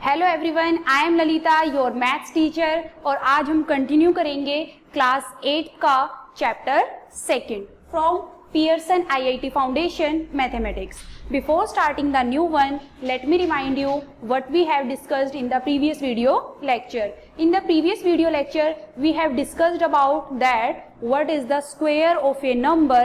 Hello everyone, I am Lalita, your maths teacher. और आज हम कंटिन्यू करेंगे क्लास 8 का chapter second from Pearson IIT foundation mathematics. Before starting the new one, let me remind you what we have discussed in the previous video lecture. In the previous video lecture, we have discussed about that what is the square of a number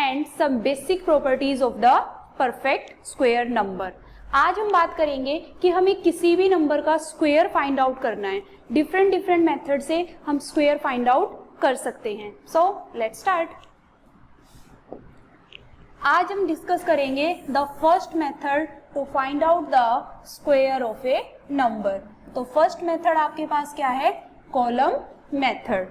and some basic properties of the perfect square number. आज हम बात करेंगे कि हमें किसी भी number का square find out करना है। डिफरेंट मेथड से हम स्क्वायर फाइंड आउट कर सकते हैं। So let's start. आज हम डिस्कस करेंगे the first method to find out the square of a number. तो फर्स्ट मेथड आपके पास क्या है? Column method.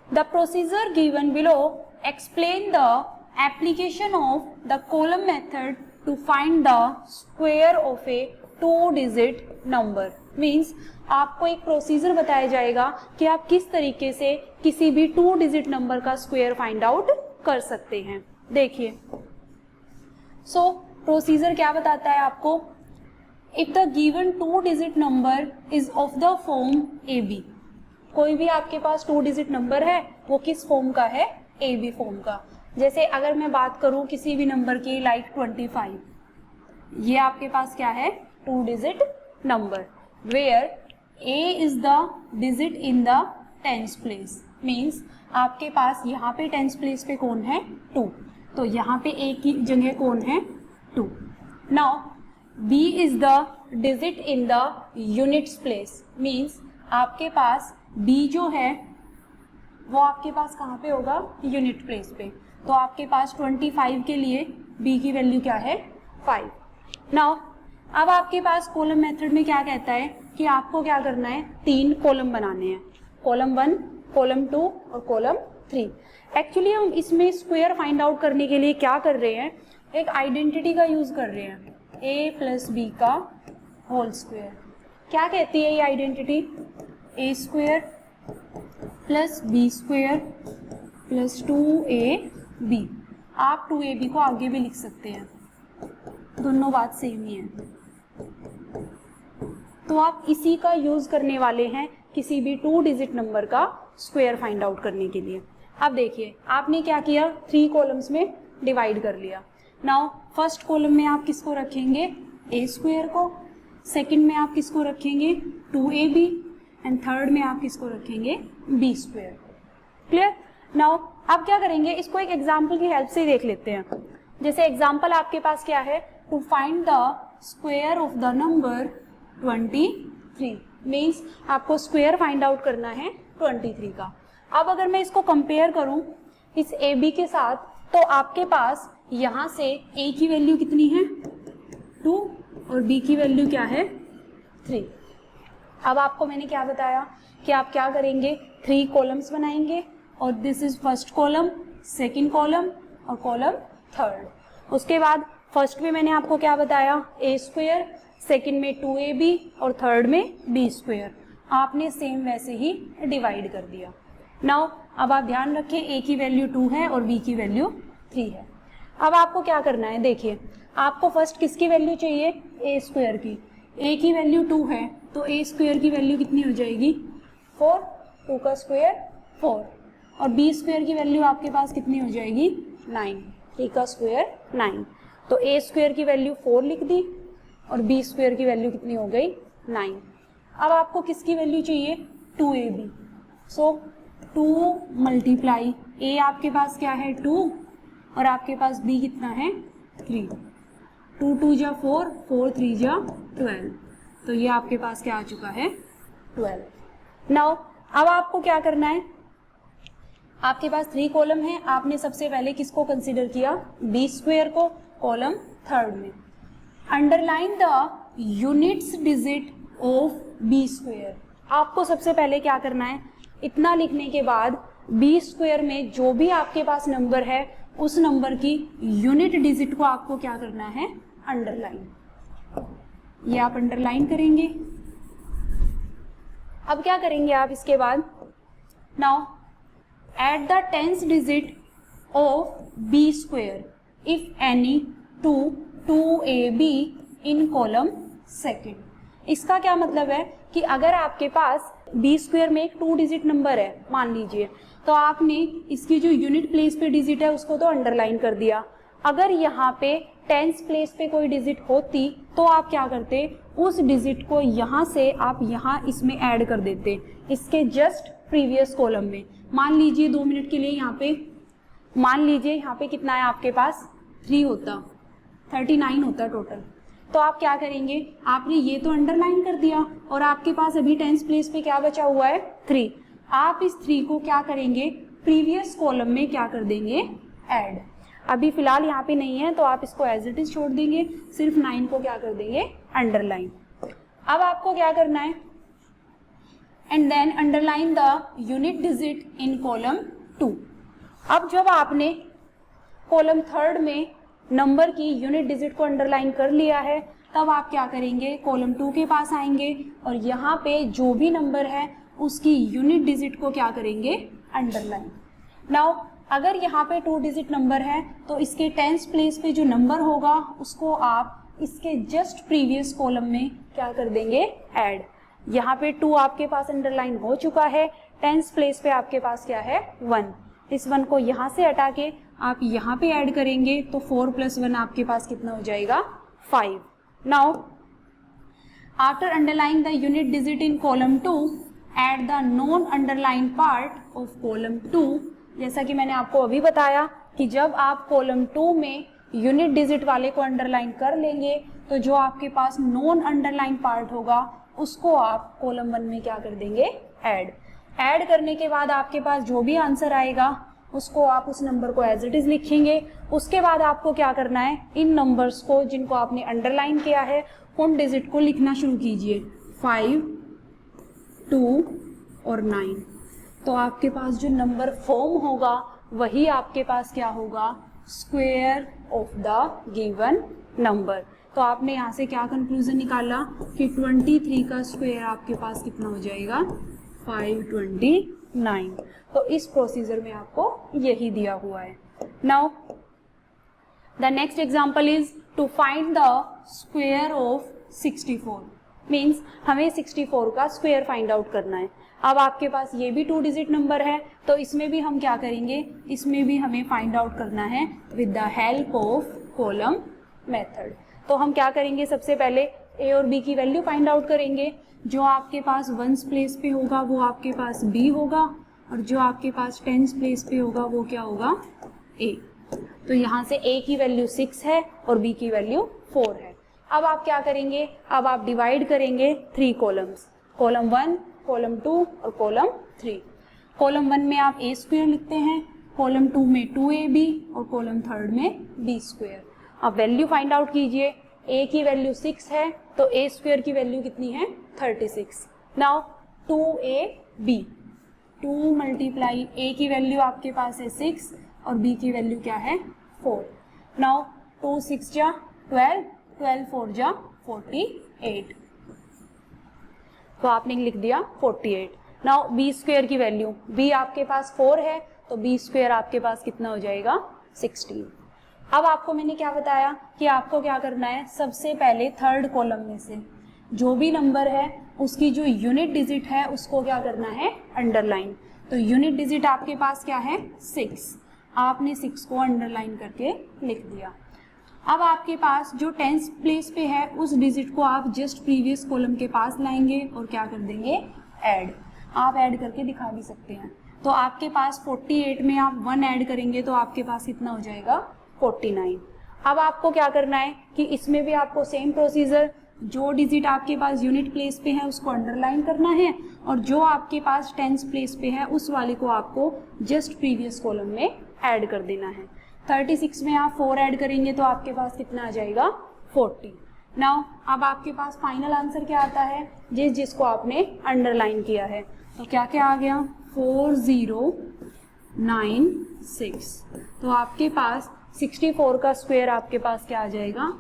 The procedure given below explain the application of the column method to find the square of a 2-digit number। Means आपको एक procedure बताया जाएगा कि आप किस तरीके से किसी भी 2-digit नंबर का स्क्वायर फाइंड आउट कर सकते हैं। देखिए, सो प्रोसीजर क्या बताता है आपको? If the given 2-digit number is of the form A B. कोई भी आपके पास 2-digit नंबर है, वो किस फॉर्म का है? ए बी फॉर्म का। जैसे अगर मैं बात करूं किसी भी नंबर की, लाइक 25, ये आपके पास क्या है? 2-digit number where A is the digit in the tens place. Means आपके पास यहाँ पे टेंस प्लेस पे कौन है? 2। तो यहाँ पे ए की जगह कौन है? 2। Now B is the digit in the units place. Means आपके पास बी जो है वो आपके पास कहाँ पे होगा? यूनिट प्लेस पे। तो आपके पास 25 के लिए b की वैल्यू क्या है? 5। नाउ अब आपके पास कॉलम मेथड में क्या कहता है कि आपको क्या करना है? 3 कॉलम बनाने हैं, कॉलम 1, कॉलम 2 और कॉलम 3। एक्चुअली हम इसमें स्क्वायर फाइंड आउट करने के लिए क्या कर रहे हैं? एक आइडेंटिटी का यूज कर रहे हैं, a प्लस बी का होल स्क्वायर। क्या कहती है ये identity? a square plus B square plus 2ab। आप 2ab को आगे भी लिख सकते हैं, दोनों बात सेम ही है। तो आप इसी का यूज करने वाले हैं किसी भी 2-digit नंबर का स्क्वायर फाइंड आउट करने के लिए। अब देखिए, आपने क्या किया? 3 कॉलम्स में डिवाइड कर लिया। नाउ फर्स्ट कॉलम में आप किसको रखेंगे? a स्क्वायर को। सेकंड में आप किसको रखेंगे? 2ab। एंड थर्ड में आप किसको रखेंगे? b square. क्लियर? नाउ आप क्या करेंगे? इसको एक एग्जाम्पल की हेल्प से देख लेते हैं। जैसे एग्जाम्पल आपके पास क्या है? To find the square of the number 23। Means आपको स्क्वायर फाइंड आउट करना है 23 का। अब अगर मैं इसको कंपेयर करूं इस ए बी के साथ, तो आपके पास यहाँ से ए की वैल्यू कितनी है? 2 और बी की वैल्यू क्या है? 3। अब आपको मैंने क्या बताया कि आप क्या करेंगे? 3 कॉलम्स बनाएंगे और this is first column, second column और कॉलम थर्ड। उसके बाद फर्स्ट में मैंने आपको क्या बताया? a स्क्वायर, सेकंड में 2ab और थर्ड में b स्क्वायर। आपने सेम वैसे ही डिवाइड कर दिया। नाउ अब आप ध्यान रखें, a की वैल्यू 2 है और b की वैल्यू 3 है। अब आपको क्या करना है? देखिए, आपको फर्स्ट किसकी वैल्यू चाहिए? a स्क्वायर की। a की वैल्यू 2 है तो a स्क्वायर की वैल्यू कितनी हो जाएगी? 4। 2 का स्क्वायर 4। और b स्क्वायर की वैल्यू आपके पास कितनी हो जाएगी? 9। 3 का स्क्वायर 9। तो a स्क्वायर की वैल्यू 4 लिख दी और b स्क्वायर की वैल्यू कितनी हो गई? 9। अब आपको किसकी वैल्यू चाहिए? 2ab। सो 2 मल्टीप्लाई a आपके पास क्या है? 2 और आपके पास b कितना है? 3। 2 2 जा 4, 4 3 जा 12। तो ये आपके पास क्या आ चुका है? 12। नाउ अब आपको क्या करना है? आपके पास 3 कॉलम है, आपने सबसे पहले किसको कंसीडर किया? b स्क्वायर को, कॉलम थर्ड में। Underline the units digit of b square. आपको सबसे पहले क्या करना है? इतना लिखने के बाद b स्क्वायर में जो भी आपके पास नंबर है उस नंबर की यूनिट डिजिट को आपको क्या करना है? अंडरलाइन। ये आप अंडरलाइन करेंगे। अब क्या करेंगे आप इसके बाद? Now at the tens digit of b square if any 2ab in column second. इसका क्या मतलब है कि अगर आपके पास बी स्क्वायर में एक 2 डिजिट नंबर है मान लीजिए, तो आपने इसकी जो यूनिट प्लेस पे डिजिट है उसको तो अंडरलाइन कर दिया। अगर यहाँ पे टेंस प्लेस पे कोई डिजिट होती तो आप क्या करते, उस डिजिट को यहाँ से आप यहाँ इसमें ऐड कर देते, इसके जस्ट प्रीवियस कॉलम में। मान लीजिए 2 मिनट के लिए यहाँ पे, मान लीजिए यहाँ पे कितना है आपके पास 3 होता, 39 होता टोटल। तो आप क्या करेंगे, आपने ये तो अंडरलाइन कर दिया और आपके पास अभी टेंस प्लेस पे क्या बचा हुआ है 3। आप इस 3 को क्या करेंगे, प्रीवियस कॉलम में क्या कर देंगे, ऐड। अभी फिलहाल यहाँ पे नहीं है तो आप इसको एज इट इज छोड़ देंगे, सिर्फ 9 को क्या कर देंगे, अंडरलाइन। अब आपको क्या करना है, and then underline the unit digit in column 2। अब जब आपने कॉलम 3 में नंबर की यूनिट डिजिट को अंडरलाइन कर लिया है, तब आप क्या करेंगे, कॉलम 2 के पास आएंगे और यहाँ पे जो भी नंबर है उसकी यूनिट डिजिट को क्या करेंगे, अंडरलाइन। नाउ अगर यहाँ पे 2 डिजिट नंबर है तो इसके टेंस प्लेस पे जो नंबर होगा उसको आप इसके जस्ट प्रीवियस कॉलम में क्या कर देंगे, ऐड। यहाँ पे 2 आपके पास अंडरलाइन हो चुका है, टेंस प्लेस पे आपके पास क्या है 1। इस 1 को यहाँ से हटा के आप यहाँ पे ऐड करेंगे तो 4 + 1 आपके पास कितना हो जाएगा, 5। Now after underline the unit digit in column 2 at the non underline part of column 2। जैसा कि मैंने आपको अभी बताया कि जब आप कॉलम 2 में यूनिट डिजिट वाले को अंडरलाइन कर लेंगे तो जो आपके पास नॉन अंडरलाइन पार्ट होगा उसको आप कॉलम 1 में क्या कर देंगे, ऐड। ऐड करने के बाद आपके पास जो भी आंसर आएगा उसको आप उस नंबर को एज इट इज लिखेंगे। उसके बाद आपको क्या करना है, इन नंबर्स को जिनको आपने अंडरलाइन किया है उन डिजिट को लिखना शुरू कीजिए, 5, 2 और 9। तो आपके पास जो नंबर फॉर्म होगा वही आपके पास क्या होगा, square of the given number. तो आपने यहाँ से क्या कंक्लूजन निकाला कि 23 का स्क्वायर आपके पास कितना हो जाएगा, 529। तो इस प्रोसीजर में आपको यही दिया हुआ है। Now the next example is to find the square of 64। Means हमें 64 का स्क्वायर फाइंड आउट करना है। अब आपके पास ये भी 2 डिजिट नंबर है तो इसमें भी हम क्या करेंगे, इसमें भी हमें फाइंड आउट करना है with the help of column method. तो हम क्या करेंगे, सबसे पहले ए और बी की वैल्यू फाइंड आउट करेंगे। जो आपके पास 1s प्लेस पे होगा वो आपके पास बी होगा और जो आपके पास 10s प्लेस पे होगा वो क्या होगा, ए। तो यहाँ से ए की वैल्यू 6 है और बी की वैल्यू 4 है। अब आप क्या करेंगे, अब आप डिवाइड करेंगे 3 कॉलम्स, कॉलम 1, कॉलम 2 और कॉलम 3। कॉलम 1 में आप ए स्क्वायर लिखते हैं, कॉलम 2 में 2ab और कॉलम 3 में बी स्क्वायर। अब वैल्यू फाइंड आउट कीजिए, ए की वैल्यू 6 है तो ए स्क्वायर की वैल्यू कितनी है, 36। नाउ 2ab, 2 मल्टीप्लाई ए की वैल्यू आपके पास है 6 और बी की वैल्यू क्या है 4। नाउ 2 6 जा 12, 12 4 जा 48। तो आपने लिख दिया 48। नाउ बी स्क्वायर की वैल्यू, बी आपके पास 4 है तो बी स्क्वायर आपके पास कितना हो जाएगा, 16। अब आपको मैंने क्या बताया कि आपको क्या करना है, सबसे पहले 3rd कॉलम में से जो भी नंबर है उसकी जो यूनिट डिजिट है उसको क्या करना है, अंडरलाइन। तो यूनिट डिजिट आपके पास क्या है, 6। आपने 6 को अंडरलाइन करके लिख दिया। अब आपके पास जो 10th प्लेस पे है उस डिजिट को आप जस्ट प्रीवियस कॉलम के पास लाएंगे और क्या कर देंगे, ऐड। आप ऐड करके दिखा भी सकते हैं। तो आपके पास 48 में आप 1 ऐड करेंगे तो आपके पास कितना हो जाएगा, 49। अब आपको क्या करना है कि इसमें भी आपको सेम प्रोसीजर, जो डिजिट आपके पास यूनिट प्लेस पे है उसको अंडरलाइन करना है और जो आपके पास 10th प्लेस पे है उस वाले को आपको जस्ट प्रीवियस कॉलम में ऐड कर देना है। 36 में आप 4 ऐड करेंगे तो आपके पास कितना आ जाएगा, 40। नाउ अब आपके पास फाइनल आंसर क्या आता है, जिसको आपने अंडरलाइन किया है। तो क्या क्या आ गया, 4096। तो आपके पास 64 का स्क्वायर आपके पास क्या आ जाएगा,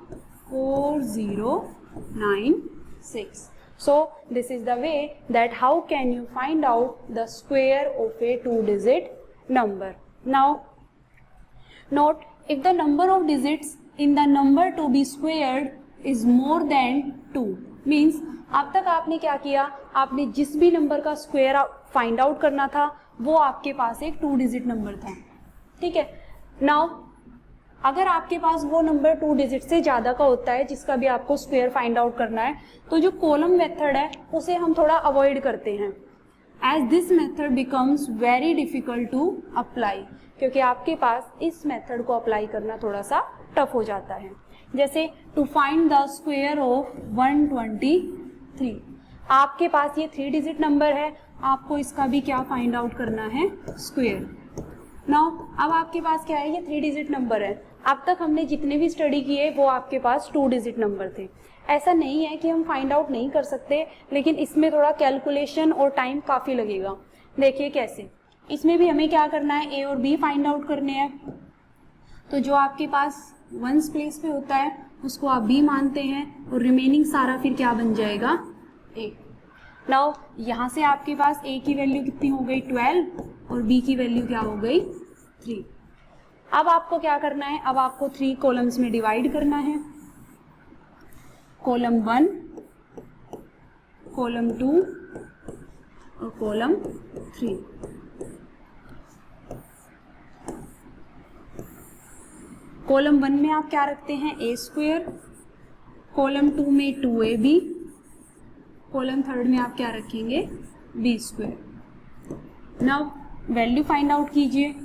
4096। So this is the way that how can you find out the square of a 2-digit number. Now note, if the number of digits in the number to be squared is more than 2, means अब तक आपने क्या किया, आपने जिस भी number का square find out करना था वो आपके पास एक 2 डिजिट नंबर था, ठीक है। नाउ अगर आपके पास वो नंबर 2 डिजिट से ज़्यादा का होता है जिसका भी आपको स्क्वायर फाइंड आउट करना है, तो जो कॉलम मेथड है उसे हम थोड़ा अवॉइड करते हैं, as this method becomes very difficult to apply, क्योंकि आपके पास इस मेथड को अप्लाई करना थोड़ा सा टफ हो जाता है। जैसे to find the square of 123, आपके पास ये 3 डिजिट नंबर है, आपको इसका भी क्या फाइंड आउट करना है, स्क्वायर। नाउ अब आपके पास क्या है, ये 3 डिजिट नंबर है। अब तक हमने जितने भी स्टडी किए वो आपके पास 2 डिजिट नंबर थे। ऐसा नहीं है कि हम फाइंड आउट नहीं कर सकते, लेकिन इसमें थोड़ा कैलकुलेशन और टाइम काफ़ी लगेगा। देखिए कैसे, इसमें भी हमें क्या करना है, ए और बी फाइंड आउट करने हैं। तो जो आपके पास वंस प्लेस पे होता है उसको आप बी मानते हैं और रिमेनिंग सारा फिर क्या बन जाएगा, ए। नाउ यहाँ से आपके पास ए की वैल्यू कितनी हो गई, 12, और बी की वैल्यू क्या हो गई, 3। अब आपको क्या करना है, अब आपको 3 कॉलम्स में डिवाइड करना है, कॉलम 1, कॉलम 2 और कॉलम 3। कॉलम 1 में आप क्या रखते हैं, ए स्क्वायर, कॉलम 2 में 2ab, कॉलम 3 में आप क्या रखेंगे, B square. Now value find out कीजिए,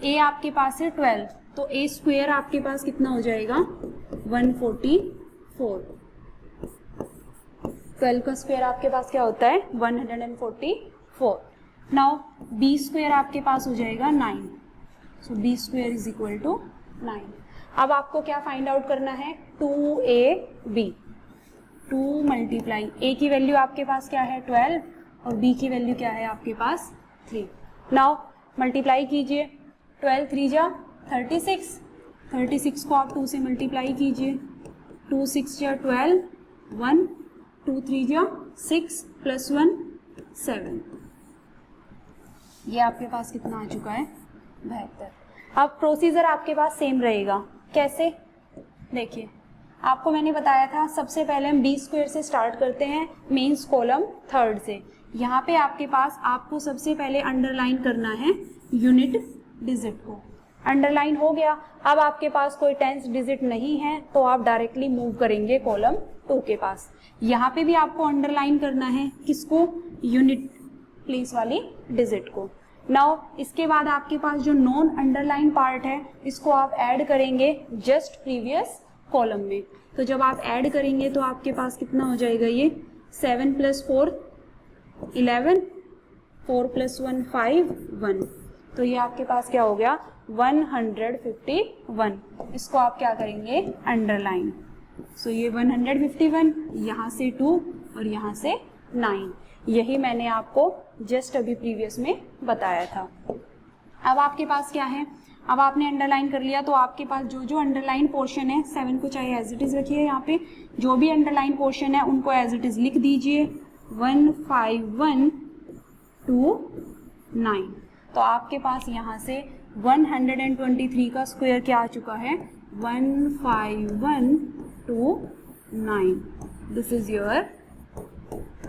ए आपके पास है 12, तो ए स्क्वायर आपके पास कितना हो जाएगा, 144। 12 का स्क्वायर आपके पास क्या होता है, 144। नाउ बी स्क्वायर आपके पास हो जाएगा 9, so B square is equal to 9। अब आपको क्या फाइंड आउट करना है, 2ab, 2 मल्टीप्लाई ए की वैल्यू आपके पास क्या है, 12, और बी की वैल्यू क्या है आपके पास, 3। नाउ मल्टीप्लाई कीजिए, 12 3 जा 36, 36 को आप 2 से मल्टीप्लाई कीजिए, 2 6 जा 12, 1, 2 3 जा 6 + 1 7। ये आपके पास कितना आ चुका है, 72। अब प्रोसीजर आपके पास सेम रहेगा, कैसे, देखिए आपको मैंने बताया था सबसे पहले हम बी स्क्वायर से स्टार्ट करते हैं, मीन्स कॉलम 3 से। यहाँ पे आपके पास आपको सबसे पहले अंडरलाइन करना है यूनिट डिजिट को, अंडरलाइन हो गया। अब आपके पास कोई 10th डिजिट नहीं है तो आप डायरेक्टली मूव करेंगे कॉलम 2 के पास। यहाँ पे भी आपको अंडरलाइन करना है किसको, यूनिट प्लेस वाली डिजिट को। नाउ इसके बाद आपके पास जो नॉन अंडरलाइन पार्ट है इसको आप ऐड करेंगे जस्ट प्रीवियस कॉलम में। तो जब आप ऐड करेंगे तो आपके पास कितना हो जाएगा, ये 7 + 4 11, 4 + 1 5 1, तो ये आपके पास क्या हो गया, 151। इसको आप क्या करेंगे, अंडरलाइन। सो ये 151, यहाँ से 2 और यहाँ से 9, यही मैंने आपको जस्ट अभी प्रीवियस में बताया था। अब आपके पास क्या है, अब आपने अंडरलाइन कर लिया तो आपके पास जो जो अंडरलाइन पोर्शन है, 7 को चाहे एज इट इज रखिए, यहाँ पे जो भी अंडरलाइन पोर्शन है उनको एज इट इज लिख दीजिए, 151 2 9। तो आपके पास यहाँ से 123 का स्क्वायर क्या आ चुका है, 15129। This is your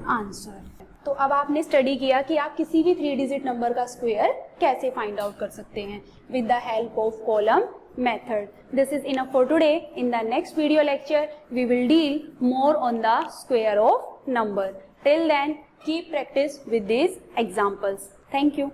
answer. तो अब आपने स्टडी किया कि आप किसी भी 3 डिजिट नंबर का स्क्वायर कैसे फाइंड आउट कर सकते हैं with the help of column method. This is enough for today. In the next video lecture, we will deal more on the square of number. Till then, keep practice with these examples. Thank you.